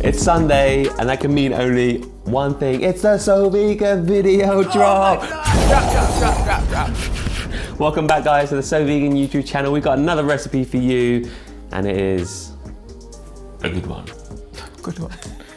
It's Sunday, and that can mean only one thing. It's the So Vegan video drop. Drop. Welcome back, guys, to the So Vegan YouTube channel. We've got another recipe for you, and it is a good one. Good one.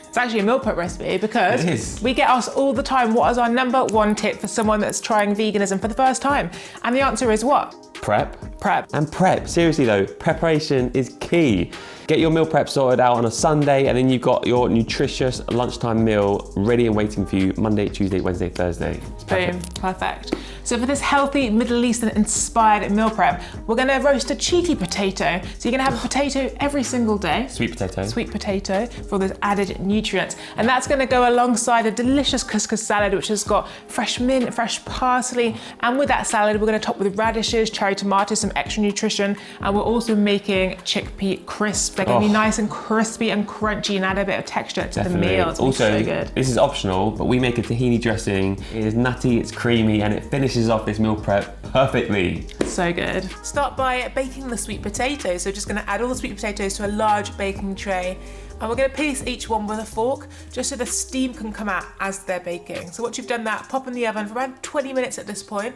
It's actually a meal prep recipe because we get asked all the time, what is our #1 tip for someone that's trying veganism for the first time? And the answer is what? Prep. Prep. And prep, seriously though, preparation is key. Get your meal prep sorted out on a Sunday, and then you've got your nutritious lunchtime meal ready and waiting for you Monday, Tuesday, Wednesday, Thursday. Boom, perfect. So for this healthy Middle Eastern inspired meal prep, we're gonna roast a cheeky potato. So you're gonna have a potato every single day. Sweet potato. Sweet potato for all those added nutrients. And that's gonna go alongside a delicious couscous salad, which has got fresh mint, fresh parsley. And with that salad, we're gonna top with radishes, cherry tomatoes, some extra nutrition. And we're also making chickpea crisps. They're gonna be nice and crispy and crunchy and add a bit of texture to the meal. It's also, so good. This is optional, but we make a tahini dressing. It is nutty, it's creamy, and it finishes off this meal prep perfectly. So good. Start by baking the sweet potatoes. So just gonna add all the sweet potatoes to a large baking tray. And we're gonna piece each one with a fork, just so the steam can come out as they're baking. So once you've done that, pop in the oven for around 20 minutes at this point.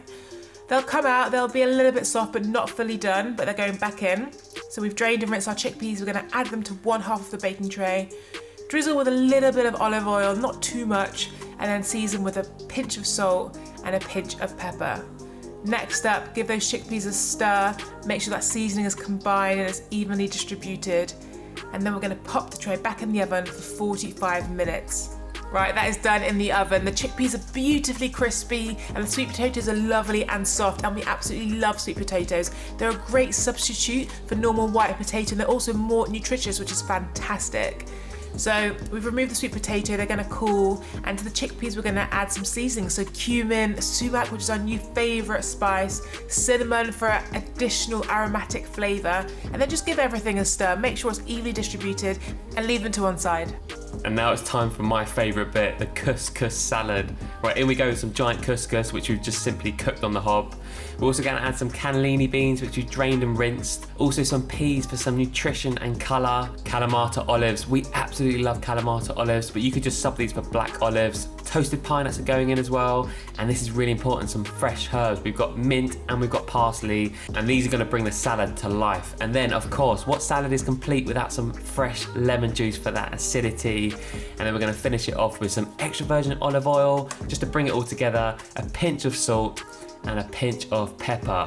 They'll come out, they'll be a little bit soft, but not fully done, but they're going back in. So we've drained and rinsed our chickpeas. We're gonna add them to 1/2 of the baking tray. Drizzle with a little bit of olive oil, not too much, and then season with a pinch of salt and a pinch of pepper. Next up, give those chickpeas a stir. Make sure that seasoning is combined and is evenly distributed. And then we're gonna pop the tray back in the oven for 45 minutes. Right, that is done in the oven. The chickpeas are beautifully crispy and the sweet potatoes are lovely and soft, and we absolutely love sweet potatoes. They're a great substitute for normal white potato, and they're also more nutritious, which is fantastic. So we've removed the sweet potato, they're gonna cool, and to the chickpeas we're gonna add some seasoning. So cumin, sumac, which is our new favorite spice, cinnamon for additional aromatic flavor, and then just give everything a stir. Make sure it's evenly distributed and leave them to one side. And now it's time for my favorite bit, the couscous salad. Right, in we go with some giant couscous, which we've just simply cooked on the hob. We're also gonna add some cannellini beans, which we've drained and rinsed. Also some peas for some nutrition and color. Kalamata olives, we absolutely love Kalamata olives, but you could just sub these for black olives. Toasted pine nuts are going in as well. And this is really important, some fresh herbs. We've got mint and we've got parsley, and these are gonna bring the salad to life. And then of course, what salad is complete without some fresh lemon juice for that acidity? And then we're gonna finish it off with some extra virgin olive oil, just to bring it all together, a pinch of salt and a pinch of pepper.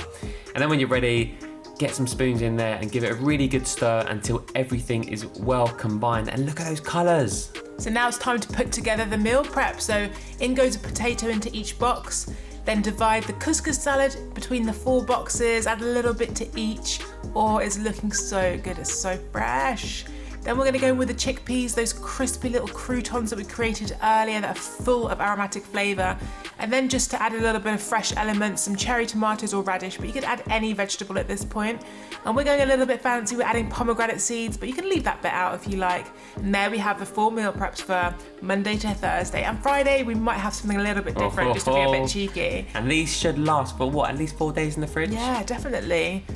And then when you're ready, get some spoons in there and give it a really good stir until everything is well combined. And look at those colors. So now it's time to put together the meal prep. So in goes a potato into each box, then divide the couscous salad between the 4 boxes, add a little bit to each. Oh, it's looking so good, it's so fresh. Then we're gonna go in with the chickpeas, those crispy little croutons that we created earlier that are full of aromatic flavor. And then just to add a little bit of fresh elements, some cherry tomatoes or radish, but you could add any vegetable at this point. And we're going a little bit fancy, we're adding pomegranate seeds, but you can leave that bit out if you like. And there we have the 4 meal preps for Monday to Thursday. And Friday, we might have something a little bit different, just to be a bit cheeky. And these should last for what, at least 4 days in the fridge? Yeah, definitely.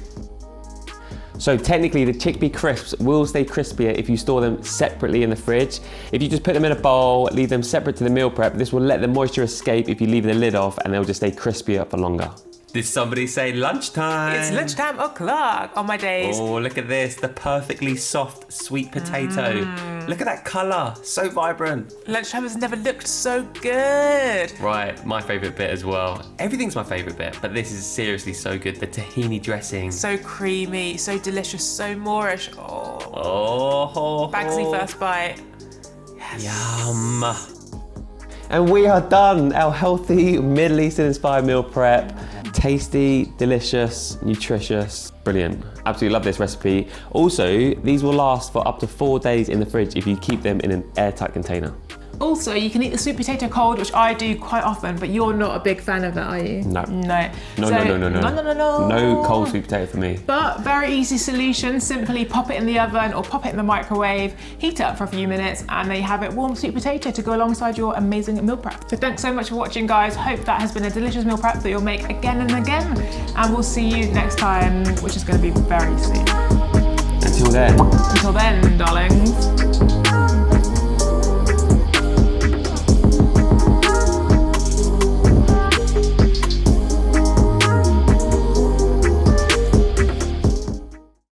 So technically the chickpea crisps will stay crispier if you store them separately in the fridge. If you just put them in a bowl, leave them separate to the meal prep, this will let the moisture escape if you leave the lid off, and they'll just stay crispier for longer. Did somebody say lunchtime? It's lunchtime o'clock on my days. Oh, look at this, the perfectly soft sweet potato. Look at that color, so vibrant. Lunchtime has never looked so good. Right, my favorite bit as well. Everything's my favorite bit, but this is seriously so good. The tahini dressing. So creamy, so delicious, so Moorish. Oh. Bagsy first bite. Yes. Yum. And we are done, our healthy Middle Eastern inspired meal prep. Tasty, delicious, nutritious, brilliant. Absolutely love this recipe. Also, these will last for up to 4 days in the fridge if you keep them in an airtight container. Also, you can eat the sweet potato cold, which I do quite often, but you're not a big fan of that, are you? No. No. No. No cold sweet potato for me. But very easy solution. Simply pop it in the oven or pop it in the microwave, heat it up for a few minutes, and there you have it, warm sweet potato to go alongside your amazing meal prep. So thanks so much for watching, guys. Hope that has been a delicious meal prep that you'll make again and again. And we'll see you next time, which is going to be very soon. Until then, darlings.